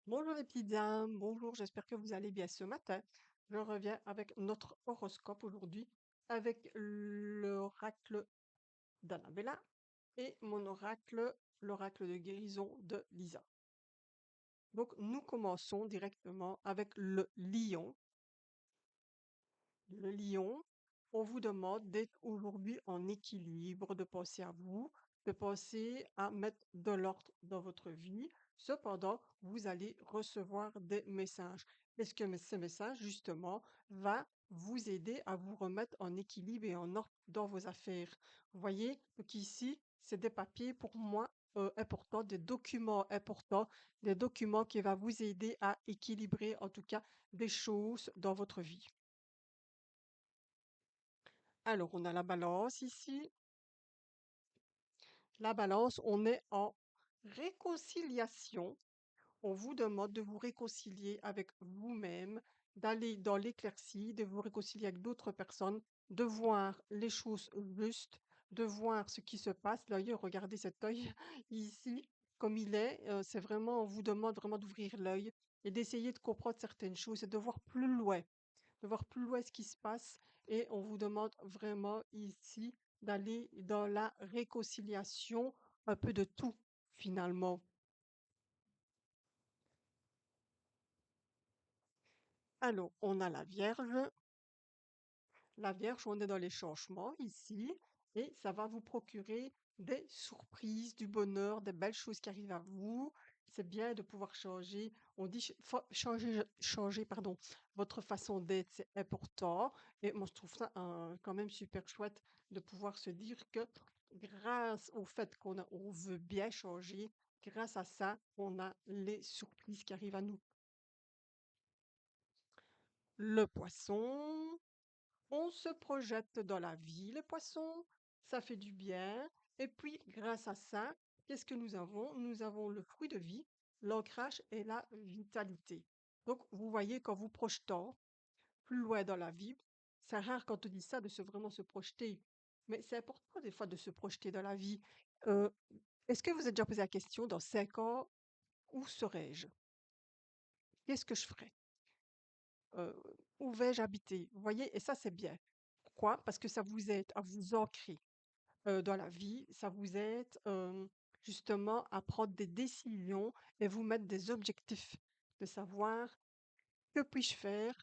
Bonjour les petites âmes, bonjour, j'espère que vous allez bien ce matin. Je reviens avec notre horoscope aujourd'hui, avec l'oracle d'Annabella et mon oracle, l'oracle de guérison de Lisa. Donc nous commençons directement avec le lion. Le lion, on vous demande d'être aujourd'hui en équilibre, de penser à vous, de penser à mettre de l'ordre dans votre vie. Cependant, vous allez recevoir des messages. Est-ce que ces messages, justement, va vous aider à vous remettre en équilibre et en ordre dans vos affaires? Vous voyez, donc ici, c'est des papiers pour moi importants, des documents importants, des documents qui vont vous aider à équilibrer, en tout cas, des choses dans votre vie. Alors, on a la balance ici. La balance, on est en réconciliation. On vous demande de vous réconcilier avec vous-même, d'aller dans l'éclaircie, de vous réconcilier avec d'autres personnes, de voir les choses justes, de voir ce qui se passe. D'ailleurs, regardez cet œil ici, comme il est. C'est vraiment, on vous demande vraiment d'ouvrir l'œil et d'essayer de comprendre certaines choses et de voir plus loin ce qui se passe et on vous demande vraiment ici d'aller dans la réconciliation, un peu de tout finalement. Alors, on a la Vierge. La Vierge, on est dans les changements ici et ça va vous procurer des surprises, du bonheur, des belles choses qui arrivent à vous. C'est bien de pouvoir changer. On dit changer, pardon, votre façon d'être, c'est important. Et moi, je trouve ça quand même super chouette de pouvoir se dire que grâce au fait on veut bien changer, grâce à ça, on a les surprises qui arrivent à nous. Le poisson. On se projette dans la vie, les poissons, ça fait du bien. Et puis, grâce à ça, qu'est-ce que nous avons? Nous avons le fruit de vie, l'ancrage et la vitalité. Donc, vous voyez, quand vous projetant plus loin dans la vie, c'est rare quand on dit ça de vraiment se projeter, mais c'est important des fois de se projeter dans la vie. Euh, Est-ce que vous avez déjà posé la question, dans 5 ans, où serais-je? Qu'est-ce que je ferais? Euh, Où vais-je habiter? Vous voyez, et ça, c'est bien. Pourquoi? Parce que ça vous aide à vous ancrer dans la vie, ça vous aide justement à prendre des décisions et vous mettre des objectifs, de savoir que puis-je faire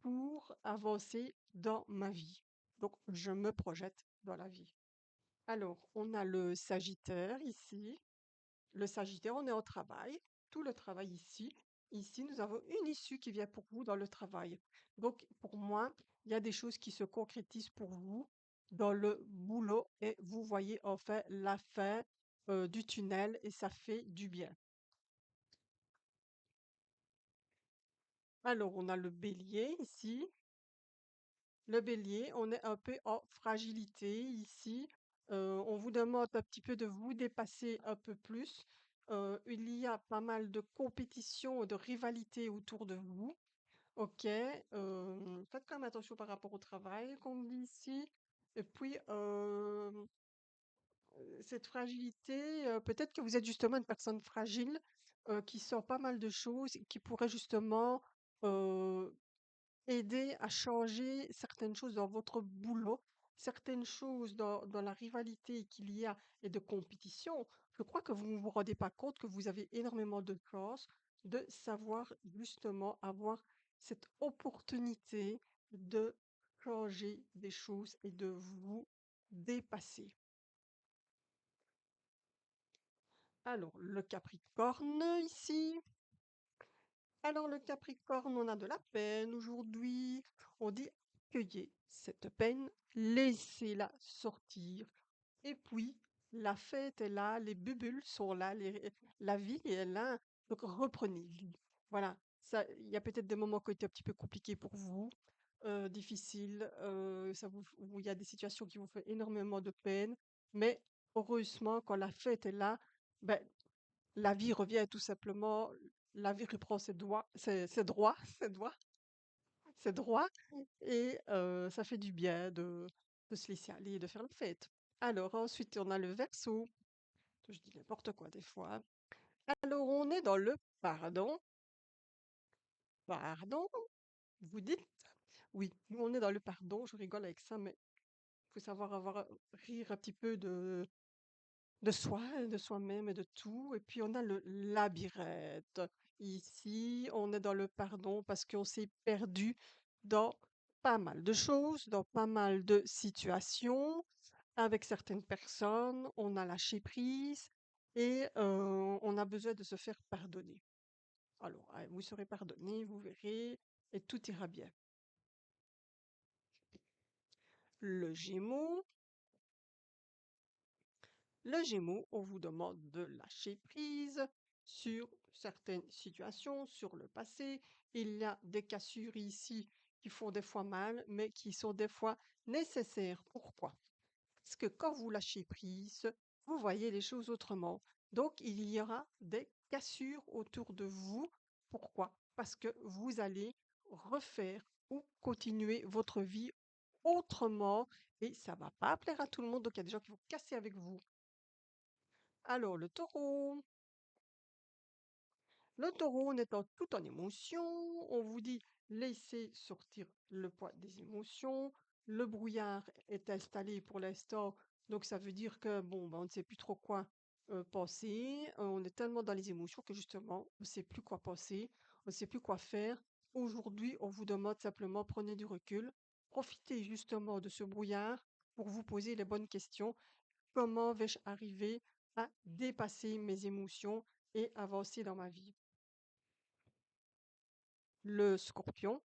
pour avancer dans ma vie. Donc, je me projette dans la vie. Alors, on a le Sagittaire ici. Le Sagittaire, on est au travail, tout le travail ici. Ici, nous avons une issue qui vient pour vous dans le travail. Donc, pour moi, il y a des choses qui se concrétisent pour vous dans le boulot et vous voyez enfin la fin du tunnel et ça fait du bien. Alors, on a le Bélier ici. Le Bélier, on est un peu en fragilité ici. On vous demande un petit peu de vous dépasser un peu plus. Il y a pas mal de compétition et de rivalité autour de vous. Ok, faites quand même attention par rapport au travail, qu'on me dit ici. Et puis, cette fragilité, peut-être que vous êtes justement une personne fragile qui sent pas mal de choses, et qui pourrait justement euh, aider à changer certaines choses dans votre boulot, certaines choses dans la rivalité qu'il y a et de compétition. Je crois que vous ne vous rendez pas compte que vous avez énormément de chance de savoir justement avoir cette opportunité de changer des choses et de vous dépasser. Alors, le Capricorne ici. Alors, le Capricorne, on a de la peine aujourd'hui. On dit accueillez cette peine, laissez-la sortir. Et puis, la fête est là, les bulles sont là, la vie est là. Donc, reprenez vie. Voilà. Ça, il y a peut-être des moments qui ont été un petit peu compliqués pour vous, difficiles. Où il y a des situations qui vous font énormément de peine. Mais heureusement, quand la fête est là, ben, la vie revient tout simplement, la vie reprend ses droits, ses droits, et ça fait du bien de se laisser aller et de faire la fête. Alors ensuite, on a le Verseau. Je dis n'importe quoi des fois. Alors on est dans le pardon. pardon, vous dites? Oui, nous on est dans le pardon, je rigole avec ça, mais il faut savoir rire un petit peu de soi, de soi-même et de tout. Et puis on a le labyrinthe. Ici, on est dans le pardon parce qu'on s'est perdu dans pas mal de choses, dans pas mal de situations. Avec certaines personnes, on a lâché prise et on a besoin de se faire pardonner. Alors, vous serez pardonné, vous verrez, et tout ira bien. Le Gémeaux. Le Gémeaux, on vous demande de lâcher prise sur certaines situations, sur le passé. Il y a des cassures ici qui font des fois mal, mais qui sont des fois nécessaires. Pourquoi? Parce que quand vous lâchez prise, vous voyez les choses autrement. Donc, il y aura des cassures autour de vous. Pourquoi? Parce que vous allez refaire ou continuer votre vie autrement et ça va pas plaire à tout le monde. Donc, il y a des gens qui vont casser avec vous. Alors, le taureau. Le taureau, on est tout en émotion. On vous dit laissez sortir le poids des émotions. Le brouillard est installé pour l'instant, donc ça veut dire que bon, on ne sait plus trop quoi penser. On est tellement dans les émotions que justement, on ne sait plus quoi penser, on ne sait plus quoi faire. Aujourd'hui, on vous demande simplement prenez du recul, profitez justement de ce brouillard pour vous poser les bonnes questions. Comment vais-je arriver à dépasser mes émotions et avancer dans ma vie? Le scorpion.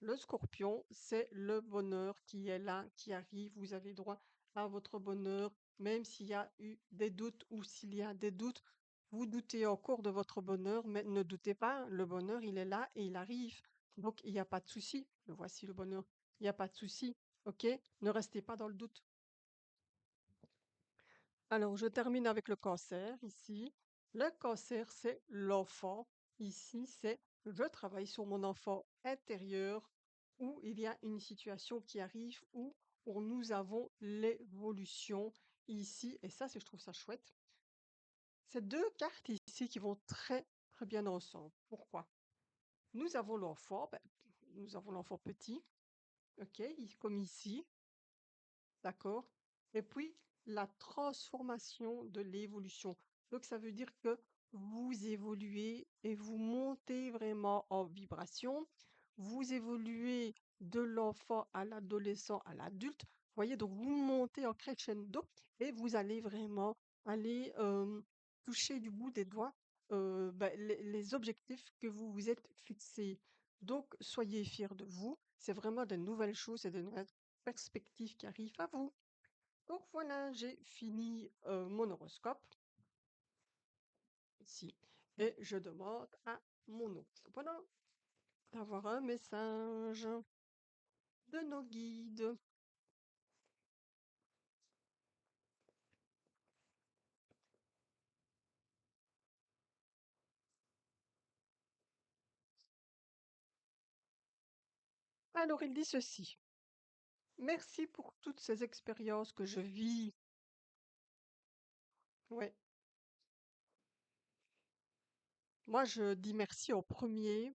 Le scorpion, c'est le bonheur qui est là, qui arrive. Vous avez droit à votre bonheur, même s'il y a eu des doutes ou s'il y a des doutes. Vous doutez encore de votre bonheur, mais ne doutez pas, le bonheur, il est là et il arrive. Donc, il n'y a pas de souci. Le voici le bonheur. Il n'y a pas de souci. OK? Ne restez pas dans le doute. Alors, je termine avec le cancer ici. Le cancer, c'est l'enfant. Ici, c'est je travaille sur mon enfant intérieur où il y a une situation qui arrive où nous avons l'évolution ici. Et ça, je trouve ça chouette. Ces deux cartes ici qui vont très, très bien ensemble. Pourquoi? Nous avons l'enfant, nous avons l'enfant petit, ok, comme ici, d'accord? Et puis, la transformation de l'évolution. Donc, ça veut dire que vous évoluez et vous montez vraiment en vibration. Vous évoluez de l'enfant à l'adolescent à l'adulte. Vous voyez, donc vous montez en crescendo et vous allez vraiment aller toucher du bout des doigts les objectifs que vous vous êtes fixés. Donc, soyez fiers de vous. C'est vraiment de nouvelles choses et de nouvelles perspectives qui arrivent à vous. Donc voilà, j'ai fini mon horoscope ici et je demande à mon hôte. Voilà, d'avoir un message de nos guides. Alors il dit ceci. Merci pour toutes ces expériences que je vis. Ouais, moi je dis merci en premier.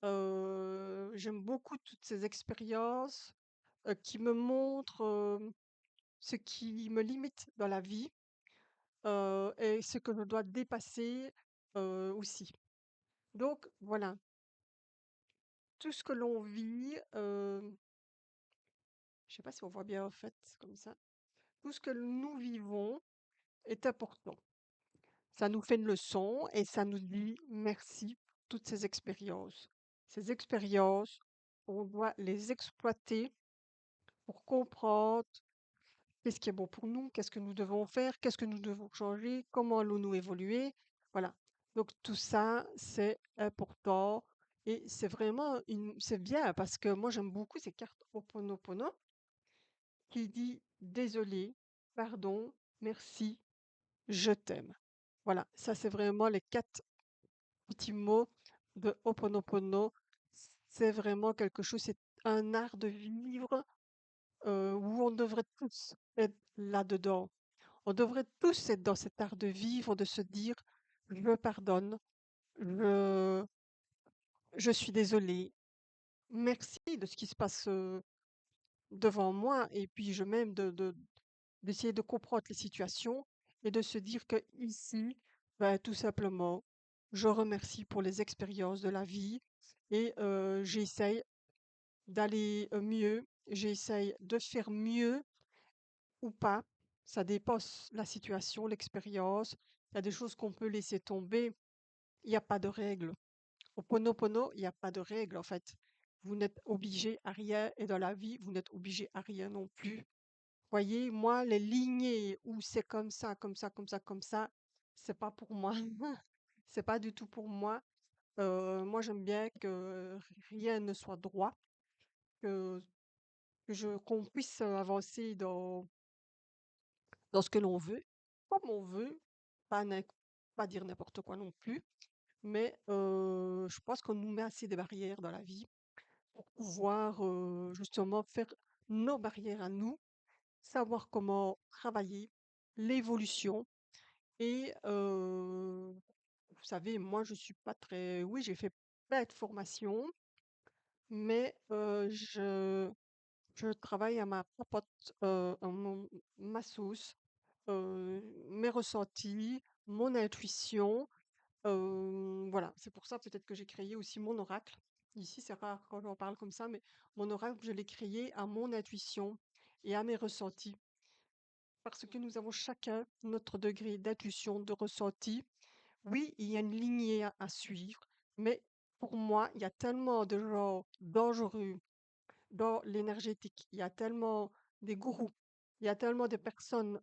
J'aime beaucoup toutes ces expériences qui me montrent ce qui me limite dans la vie et ce que je dois dépasser aussi. Donc voilà, tout ce que l'on vit, je sais pas si on voit bien en fait comme ça, tout ce que nous vivons est important. Ça nous fait une leçon et ça nous dit merci pour toutes ces expériences. Ces expériences, on doit les exploiter pour comprendre qu'est-ce qui est bon pour nous, qu'est-ce que nous devons faire, qu'est-ce que nous devons changer, comment allons-nous évoluer. Voilà. Donc tout ça, c'est important et c'est vraiment c'est bien parce que moi j'aime beaucoup ces cartes Ho'oponopono qui dit désolé, pardon, merci, je t'aime. Voilà, ça c'est vraiment les 4 petits mots de Ho'oponopono. C'est vraiment quelque chose, c'est un art de vivre où on devrait tous être là-dedans. On devrait tous être dans cet art de vivre, de se dire je pardonne, je Je suis désolée. Merci de ce qui se passe devant moi et puis je même d'essayer de comprendre les situations et de se dire que ici, ben, tout simplement, je remercie pour les expériences de la vie et j'essaye d'aller mieux, j'essaye de faire mieux ou pas. Ça dépasse la situation, l'expérience. Il y a des choses qu'on peut laisser tomber. Il n'y a pas de règle. Au Ponopono, il n'y a pas de règle en fait. Vous n'êtes obligé à rien et dans la vie, vous n'êtes obligé à rien non plus. Voyez, moi, les lignées où c'est comme ça, comme ça, comme ça, comme ça, c'est pas pour moi. C'est pas du tout pour moi. Moi, j'aime bien que rien ne soit droit, que, qu'on puisse avancer dans ce que l'on veut, comme on veut, pas, pas dire n'importe quoi non plus, mais je pense qu'on nous met assez des barrières dans la vie pour pouvoir justement faire nos barrières à nous, savoir comment travailler, l'évolution. Et vous savez, moi, je suis pas très... Oui, j'ai fait plein de formations, mais je travaille à ma papote, ma sauce, mes ressentis, mon intuition. Voilà, c'est pour ça peut-être que j'ai créé aussi mon oracle. Ici, c'est rare quand j'en parle comme ça, mais mon oracle, je l'ai créé à mon intuition et à mes ressentis. Parce que nous avons chacun notre degré d'intuition, de ressenti. Oui, il y a une lignée à suivre, mais pour moi, il y a tellement de gens dangereux dans l'énergétique, il y a tellement des gourous, il y a tellement de personnes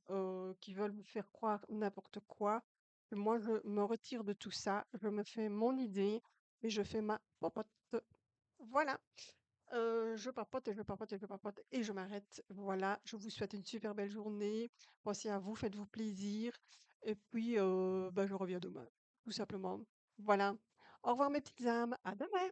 qui veulent me faire croire n'importe quoi, que moi, je me retire de tout ça, je me fais mon idée et je fais ma popote. Voilà. Je papote et je papote et je papote et je m'arrête. Voilà, je vous souhaite une super belle journée. Pensez à vous, faites-vous plaisir. Et puis, bah, je reviens demain, tout simplement. Voilà. Au revoir mes petites âmes. À demain.